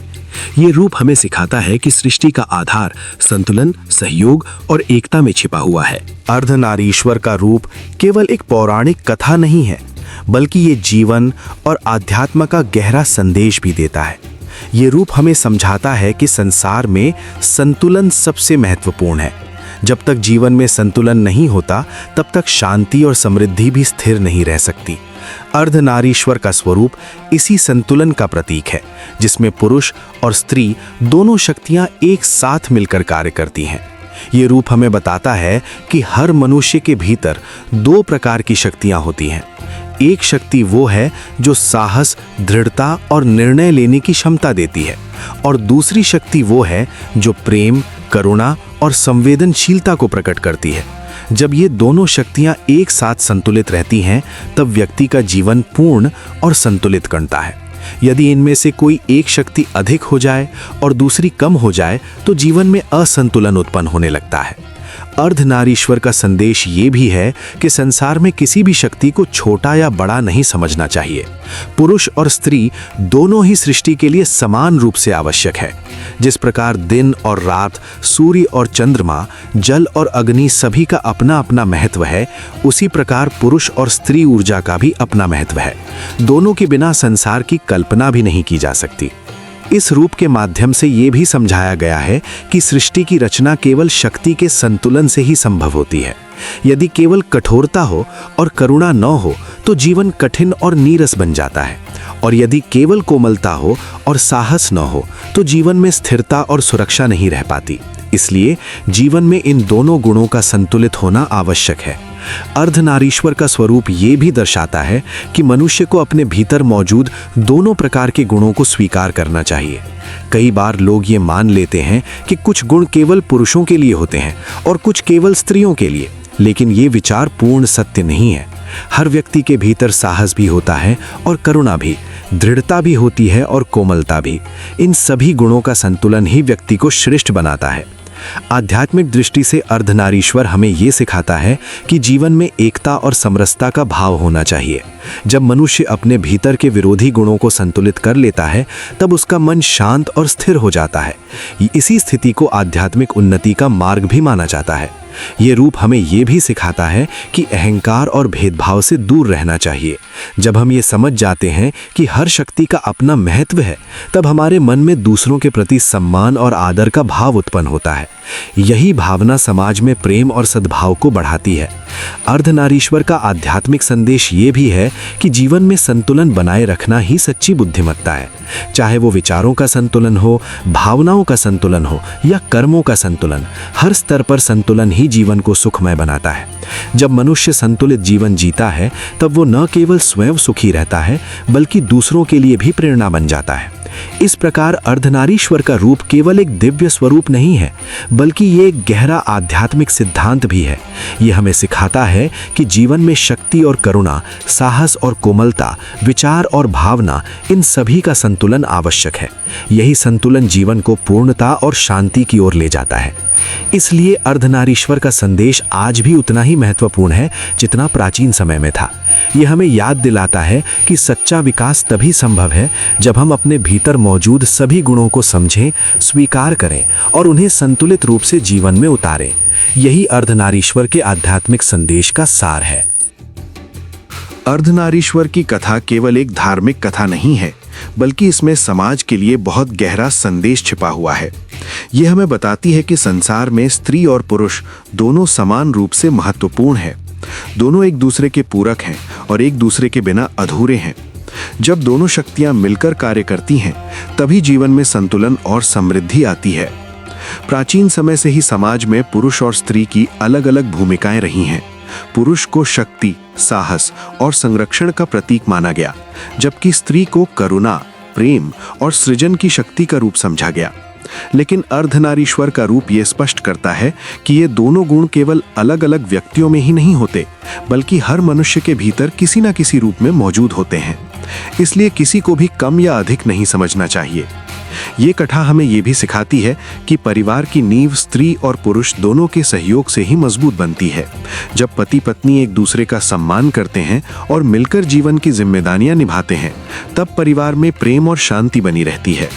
ये रूप हमें सिखाता है कि सृष्टि का आधार संतुलन, सहयोग और एकता में छिपा हुआ है। अर्धनारीश्वर का रूप केवल एक पौराणिक कथा नहीं है, बल्कि ये जीवन और आध्यात्म का गहरा संदेश भी देता है। ये रूप हमें समझाता है कि संसार में संतुलन सबसे महत्वपूर्ण है। जब तक जीवन में संतुलन नहीं होता, तब तक शांति और समृद्धि भी स्थिर नहीं रह सकती। अर्धनारीश्वर का स्वरूप इसी संतुलन का प्रतीक है, जिसमें पुरुष और स्त्री दोनों शक्तियां एक साथ मिलकर कार्य करती हैं। ये रूप हमें बताता है कि हर मनुष्य के भीतर दो प्रकार की शक्तियां होती हैं। एक शक्ति वो है जो साहस, दृढ़ता और निर्णय लेने की क्षमता देती है, और दूसरी शक्ति वो है जो प्रेम, करुणा और संवेदनशीलता को प्रकट करती है। जब ये दोनों शक्तियां एक साथ संतुलित रहती हैं, तब व्यक्ति का जीवन पूर्ण और संतुलित बनता है। यदि इनमें से कोई एक शक्ति अधिक हो जाए और दूसरी कम हो जाए, तो जीवन में असंतुलन उत्पन्न होने लगता है। अर्धनारीश्वर का संदेश ये भी है कि संसार में किसी भी शक्ति को छोटा या बड़ा नहीं समझना चाहिए। पुरुष और स्त्री दोनों ही सृष्टि के लिए समान रूप से आवश्यक है। जिस प्रकार दिन और रात, सूर्य और चंद्रमा, जल और अग्नि सभी का अपना अपना महत्व है, उसी प्रकार पुरुष और स्त्री ऊर्जा का भी अपना महत्व है। दोनों के बिना संसार की कल्पना भी नहीं की जा सकती। इस रूप के माध्यम से ये भी समझाया गया है कि सृष्टि की रचना केवल शक्ति के संतुलन से ही संभव होती है। यदि केवल कठोरता हो और करुणा न हो, तो जीवन कठिन और नीरस बन जाता है, और यदि केवल कोमलता हो और साहस न हो, तो जीवन में स्थिरता और सुरक्षा नहीं रह पाती। इसलिए जीवन में इन दोनों गुणों का संतुलित होना आवश्यक है। अर्धनारीश्वर का स्वरूप ये भी दर्शाता है कि मनुष्य को अपने भीतर मौजूद दोनों प्रकार के गुणों को स्वीकार करना चाहिए। कई बार लोग ये मान लेते हैं कि कुछ गुण केवल पुरुषों के लिए होते हैं और कुछ केवल स्त्रियों के लिए, लेकिन ये विचार पूर्ण सत्य नहीं है। हर व्यक्ति के भीतर साहस भी होता है और करुणा भी, दृढ़ता भी होती है और कोमलता भी। इन सभी गुणों का संतुलन ही व्यक्ति को श्रेष्ठ बनाता है। आध्यात्मिक दृष्टि से अर्धनारीश्वर हमें ये सिखाता है कि जीवन में एकता और समरसता का भाव होना चाहिए। जब मनुष्य अपने भीतर के विरोधी गुणों को संतुलित कर लेता है, तब उसका मन शांत और स्थिर हो जाता है। इसी स्थिति को आध्यात्मिक उन्नति का मार्ग भी माना जाता है। ये रूप हमें ये भी सिखाता है कि अहंकार और भेदभाव से दूर रहना चाहिए। जब हम ये समझ जाते हैं कि हर शक्ति का अपना महत्व है, तब हमारे मन में दूसरों के प्रति सम्मान और आदर का भाव उत्पन्न होता है। यही भावना समाज में प्रेम और सद्भाव को बढ़ाती है। अर्धनारीश्वर का आध्यात्मिक संदेश ये भी है कि जीवन में संतुलन बनाए रखना ही सच्ची बुद्धिमत्ता है। चाहे वो विचारों का संतुलन हो, भावनाओं का संतुलन हो या कर्मों का संतुलन, हर स्तर पर संतुलन ही जीवन को सुखमय बनाता है। जब मनुष्य संतुलित जीवन जीता है, तब वो न केवल स्वयं सुखी रहता है, बल्कि दूसरों के लिए भी प्रेरणा बन जाता है। इस प्रकार अर्धनारीश्वर का रूप केवल एक दिव्य स्वरूप नहीं है, बल्कि ये एक गहरा आध्यात्मिक सिद्धांत भी है। ये हमें सिखाता है कि जीवन में शक्ति और करुणा, साहस और कोमलता, विचार और भावना, इन सभी का संतुलन आवश्यक है। यही संतुलन जीवन को पूर्णता और शांति की ओर ले जाता है। इसलिए अर्धनारीश्वर का संदेश आज भी उतना ही महत्वपूर्ण है जितना प्राचीन समय में था। यह हमें याद दिलाता है कि सच्चा विकास तभी संभव है जब हम अपने भीतर मौजूद सभी गुणों को समझें, स्वीकार करें और उन्हें संतुलित रूप से जीवन में उतारें। यही अर्धनारीश्वर के आध्यात्मिक संदेश का सार है। अर्धनारीश्वर की कथा केवल एक धार्मिक कथा नहीं है, बल्कि इसमें समाज के लिए बहुत गहरा संदेश छिपा हुआ है। यह हमें बताती है कि संसार में स्त्री और पुरुष दोनों समान रूप से महत्वपूर्ण हैं। दोनों एक दूसरे के पूरक हैं और एक दूसरे के बिना अधूरे हैं। जब दोनों शक्तियां मिलकर कार्य करती हैं, तभी जीवन में संतुलन और समृद्धि आती है। प्राचीन समय से ही समाज में पुरुष और स्त्री की अलग अलग भूमिकाएं रही हैं। पुरुष को शक्ति, साहस और संरक्षण का प्रतीक माना गया, जबकि स्त्री को करुणा, प्रेम और सृजन की शक्ति का रूप समझा गया। लेकिन अर्धनारीश्वर का रूप ये स्पष्ट करता है कि ये दोनों गुण केवल अलग अलग व्यक्तियों में ही नहीं होते, बल्कि हर मनुष्य के भीतर किसी न किसी रूप में मौजूद होते हैं। इसलिए किसी को भी कम या अधिक नहीं समझना चाहिए। ये कथा हमें ये भी सिखाती है कि परिवार की नींव स्त्री और पुरुष दोनों के सहयोग से ही मजबूत बनती है। जब पति पत्नी एक दूसरे का सम्मान करते हैं और मिलकर जीवन की जिम्मेदारियां निभाते हैं, तब परिवार में प्रेम और शांति बनी रहती है।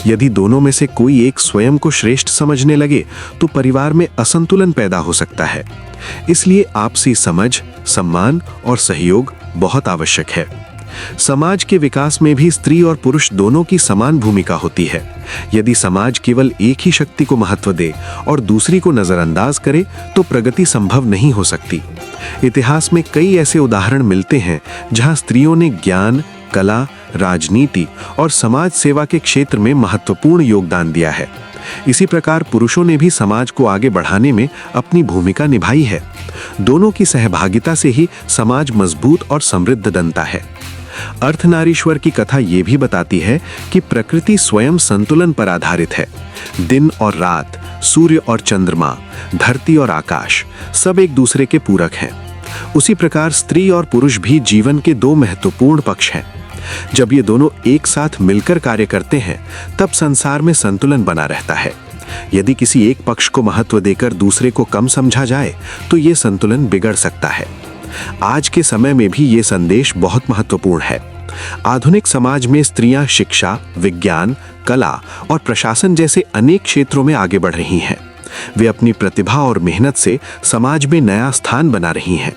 यदि दोनों में से कोई एक स्वयं को श्रेष्ठ समझने लगे तो परिवार में असंतुलन पैदा हो सकता है। इसलिए आपसी समझ, सम्मान और सहयोग बहुत आवश्यक है। समाज के विकास में भी स्त्री और पुरुष दोनों की समान भूमिका होती है। यदि समाज केवल एक ही शक्ति को महत्व दे और दूसरी को नजरअंदाज करे तो प्रगति संभव नहीं हो सकती। इतिहास में कई ऐसे उदाहरण मिलते हैं जहां स्त्रियों ने ज्ञान, कला, राजनीति और समाज सेवा के क्षेत्र में महत्वपूर्ण योगदान दिया है। इसी प्रकार पुरुषों ने भी समाज को आगे बढ़ाने में अपनी भूमिका निभाई है। दोनों की सहभागिता से ही समाज मजबूत और समृद्ध बनता है। अर्धनारीश्वर की कथा ये भी बताती है कि प्रकृति स्वयं संतुलन पर आधारित है। दिन और रात, सूर्य और चंद्रमा, धरती और आकाश सब एक दूसरे के पूरक हैं। उसी प्रकार स्त्री और पुरुष भी जीवन के दो महत्वपूर्ण पक्ष हैं। जब ये दोनों एक साथ मिलकर कार्य करते हैं, तब संसार में संतुलन बना रहता है। यदि किसी एक पक्ष को महत्व देकर दूसरे को कम समझा जाए, तो ये संतुलन बिगड़ सकता है। आज के समय में भी ये संदेश बहुत महत्वपूर्ण है। आधुनिक समाज में स्त्रियां शिक्षा, विज्ञान, कला और प्रशासन जैसे अनेक क्षेत्रों में आगे बढ़ रही हैं। वे अपनी प्रतिभा और मेहनत से समाज में नया स्थान बना रही हैं।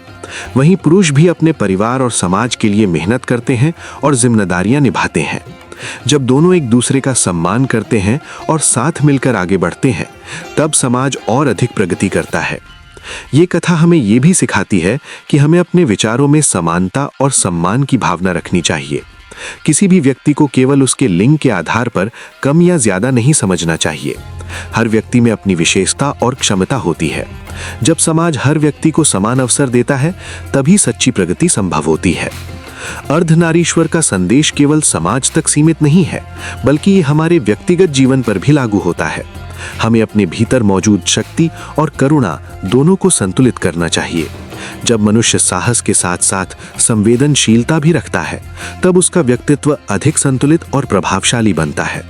वहीं पुरुष भी अपने परिवार और समाज के लिए मेहनत करते हैं और जिम्मेदारियां निभाते हैं। जब दोनों एक दूसरे का सम्मान करते हैं और साथ मिलकर आगे बढ़ते हैं, तब समाज और अधिक प्रगति करता है। ये कथा हमें ये भी सिखाती है कि हमें अपने विचारों में समानता और सम्मान की भावना रखनी चाहिए। किसी भी व्यक्ति को केवल उसके लिंग के आधार पर कम या ज्यादा नहीं समझना चाहिए। हर व्यक्ति में अपनी विशेषता और क्षमता होती है। जब समाज हर व्यक्ति को समान अवसर देता है, तभी सच्ची प्रगति संभव होती है। अर्धनारीश्वर का संदेश केवल समाज तक सीमित नहीं है, बल्कि ये हमारे व्यक्तिगत जीवन पर भी लागू होता है। हमें अपने भीतर मौजूद शक्ति और करुणा दोनों को संतुलित करना चाहिए। जब मनुष्य साहस के साथ साथ संवेदनशीलता भी रखता है, तब उसका व्यक्तित्व अधिक संतुलित और प्रभावशाली बनता है।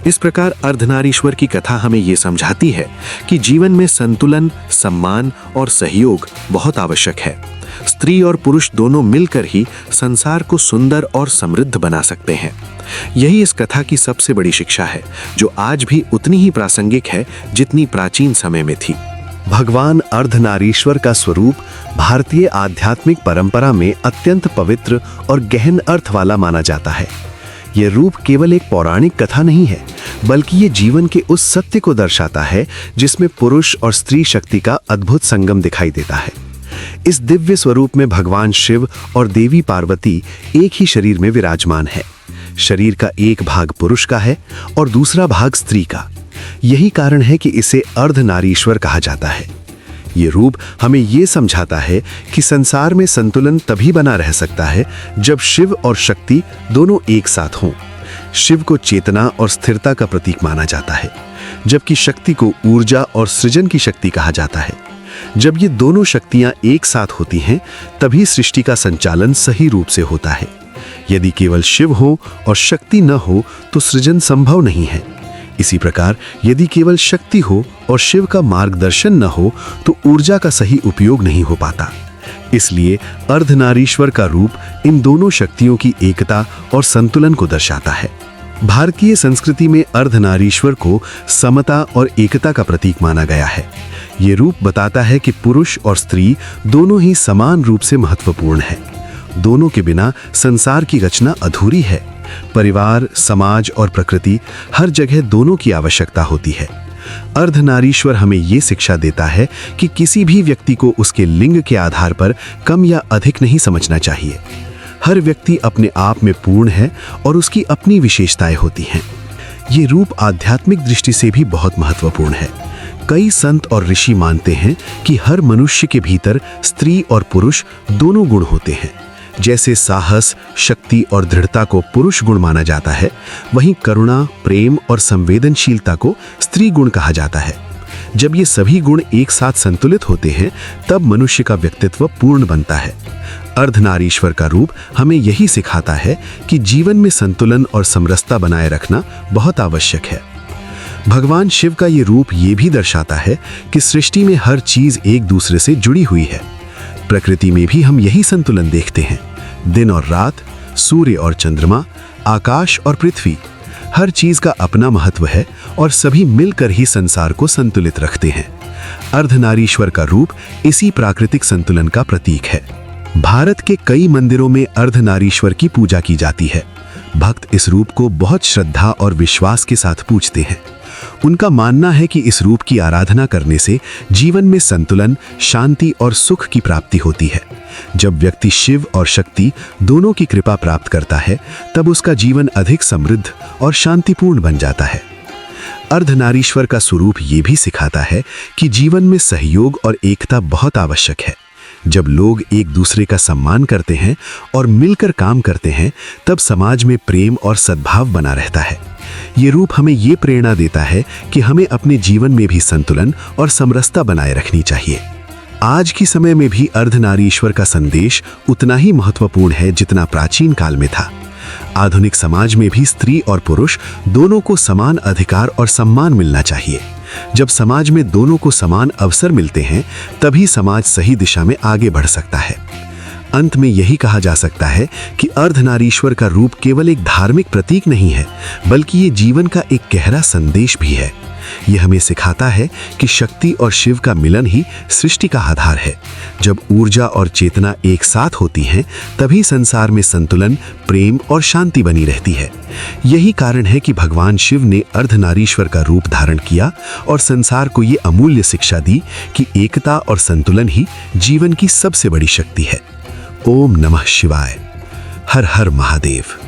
इस प्रकार अर्धनारीश्वर की कथा हमें ये समझाती है कि जीवन में संतुलन, सम्मान और सहयोग बहुत आवश्यक है। स्त्री और पुरुष दोनों मिलकर ही संसार को सुंदर और समृद्ध बना सकते हैं। यही इस कथा की सबसे बड़ी शिक्षा है, जो आज भी उतनी ही प्रासंगिक है जितनी प्राचीन समय में थी। भगवान अर्धनारीश्वर का स्वरूप भारतीय आध्यात्मिक परंपरा में अत्यंत पवित्र और गहन अर्थ वाला माना जाता है। यह रूप केवल एक पौराणिक कथा नहीं है, बल्कि ये जीवन के उस सत्य को दर्शाता है जिसमें पुरुष और स्त्री शक्ति का अद्भुत संगम दिखाई देता है। इस दिव्य स्वरूप में भगवान शिव और देवी पार्वती एक ही शरीर में विराजमान है। शरीर का एक भाग पुरुष का है और दूसरा भाग स्त्री का। यही कारण है कि इसे अर्धनारीश्वर कहा जाता है। ये रूप हमें ये समझाता है कि संसार में संतुलन तभी बना रह सकता है जब शिव और शक्ति दोनों एक साथ हों। शिव को चेतना और स्थिरता का प्रतीक माना जाता है, जबकि शक्ति को ऊर्जा और सृजन की शक्ति कहा जाता है। जब ये दोनों शक्तियां एक साथ होती हैं, तभी सृष्टि का संचालन सही रूप से होता है। यदि केवल शिव हो और शक्ति न हो तो सृजन संभव नहीं है। इसी प्रकार यदि केवल शक्ति हो और शिव का मार्गदर्शन न हो तो ऊर्जा का सही उपयोग नहीं हो पाता। इसलिए अर्धनारीश्वर का रूप इन दोनों शक्तियों की एकता और संतुलन को दर्शाता है। भारतीय संस्कृति में अर्धनारीश्वर को समता और एकता का प्रतीक माना गया है। ये रूप बताता है कि पुरुष और स्त्री दोनों ही समान रूप से महत्वपूर्ण हैं। दोनों के बिना संसार की रचना अधूरी है। परिवार, समाज और प्रकृति हर जगह दोनों की आवश्यकता होती है। अर्धनारीश्वर हमें ये शिक्षा देता है कि किसी भी व्यक्ति को उसके लिंग के आधार पर कम या अधिक नहीं समझना चाहिए। हर व्यक्ति अपने आप में पूर्ण है और उसकी अपनी विशेषताएं होती हैं। ये रूप आध्यात्मिक दृष्टि से भी बहुत महत्वपूर्ण है। कई संत और ऋषि मानते हैं कि हर मनुष्य के भीतर स्त्री और पुरुष दोनों गुण होते हैं। जैसे साहस, शक्ति और दृढ़ता को पुरुष गुण माना जाता है, वहीं करुणा, प्रेम और संवेदनशीलता को स्त्री गुण कहा जाता है। जब ये सभी गुण एक साथ संतुलित होते हैं, तब मनुष्य का व्यक्तित्व पूर्ण बनता है। अर्धनारीश्वर का रूप हमें यही सिखाता है कि जीवन में संतुलन और समरसता बनाए रखना बहुत आवश्यक है। भगवान शिव का ये रूप ये भी दर्शाता है कि सृष्टि में हर चीज एक दूसरे से जुड़ी हुई है। प्रकृति में भी हम यही संतुलन देखते हैं। दिन और रात, सूर्य और चंद्रमा, आकाश और पृथ्वी, हर चीज का अपना महत्व है और सभी मिलकर ही संसार को संतुलित रखते हैं। अर्धनारीश्वर का रूप इसी प्राकृतिक संतुलन का प्रतीक है। भारत के कई मंदिरों में अर्धनारीश्वर की पूजा की जाती है। भक्त इस रूप को बहुत श्रद्धा और विश्वास के साथ पूजते हैं। उनका मानना है कि इस रूप की आराधना करने से जीवन में संतुलन, शांति और सुख की प्राप्ति होती है। जब व्यक्ति शिव और शक्ति दोनों की कृपा प्राप्त करता है, तब उसका जीवन अधिक समृद्ध और शांतिपूर्ण बन जाता है। अर्धनारीश्वर का स्वरूप ये भी सिखाता है कि जीवन में सहयोग और एकता बहुत आवश्यक है। जब लोग एक दूसरे का सम्मान करते हैं और मिलकर काम करते हैं, तब समाज में प्रेम और सद्भाव बना रहता है। ये रूप हमें ये प्रेरणा देता है कि हमें अपने जीवन में भी संतुलन और समरसता बनाए रखनी चाहिए। आज के समय में भी अर्धनारीश्वर का संदेश उतना ही महत्वपूर्ण है जितना प्राचीन काल में था। आधुनिक समाज में भी स्त्री और पुरुष दोनों को समान अधिकार और सम्मान मिलना चाहिए। जब समाज में दोनों को समान अवसर मिलते हैं, तभी समाज सही दिशा में आगे बढ़ सकता है। अंत में यही कहा जा सकता है कि अर्धनारीश्वर का रूप केवल एक धार्मिक प्रतीक नहीं है, बल्कि ये जीवन का एक गहरा संदेश भी है। यह हमें सिखाता है कि शक्ति और शिव का मिलन ही सृष्टि का आधार है। जब ऊर्जा और चेतना एक साथ होती हैं, तभी संसार में संतुलन, प्रेम और शांति बनी रहती है। यही कारण है कि भगवान शिव ने अर्धनारीश्वर का रूप धारण किया और संसार को ये अमूल्य शिक्षा दी कि एकता और संतुलन ही जीवन की सबसे बड़ी शक्ति है। ओम नमः शिवाय। हर हर महादेव।